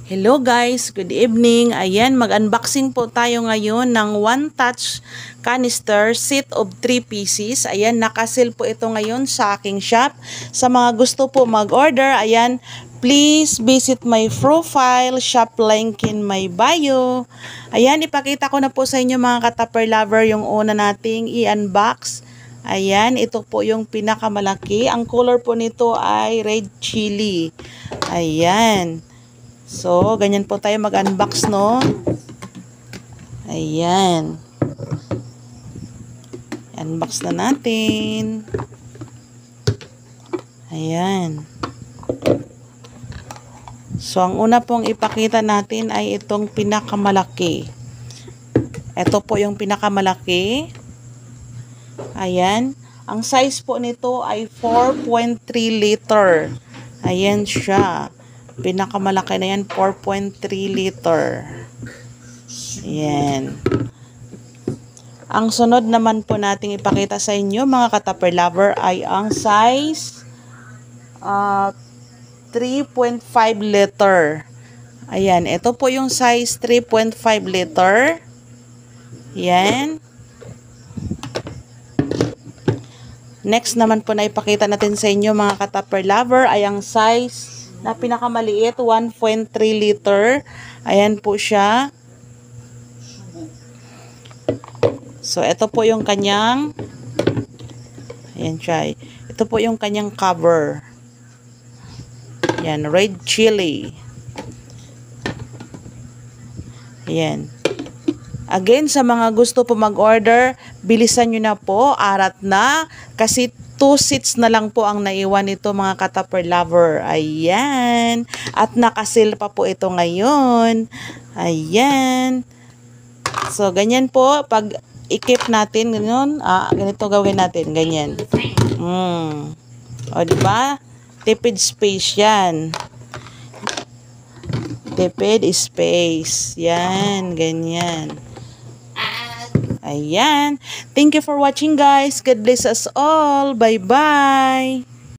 Hello guys, good evening. Ayan, mag-unboxing po tayo ngayon ng One Touch Canister set of 3 pieces. Ayan, naka-sale po ito ngayon sa aking shop. Sa mga gusto po mag-order, ayan, please visit my profile, shop link in my bio. Ayan, ipakita ko na po sa inyo mga ka-tupper lover yung una nating i-unbox. Ayan, ito po yung pinakamalaki. Ang color po nito ay red chili. Ayan. So, ganyan po tayo mag-unbox, no? Ayan. Unbox na natin. Ayan. So, ang una pong ipakita natin ay itong pinakamalaki. Ito po yung pinakamalaki. Ayan. Ang size po nito ay 4.3 liter. Ayan siya. Pinakamalaki na yan, 4.3 liter. Ayan. Ang sunod naman po nating ipakita sa inyo, mga ka-tupper lover, ay ang size 3.5 liter. Ayan, ito po yung size 3.5 liter. Ayan. Next naman po na ipakita natin sa inyo, mga ka-tupper lover, ay ang size na pinakamaliit, 1.3 liter. Ayan po siya. So, ito po yung kanyang, ayan siya. Ito po yung kanyang cover. Ayan, red chili. Ayan. Again, sa mga gusto po mag-order, bilisan nyo na po, arat na, kasi 2 seats na lang po ang naiwan nito, mga ka-tupper lover. Ayan. At naka-sale pa po ito ngayon. Ayan. So, ganyan po. Pag i-keep natin, ganyan, ganito gawin natin. Ganyan. O, diba? Tipid space yan. Tipid space. Yan. Ganyan. Ayan. Thank you for watching, guys. God bless us all. Bye-bye.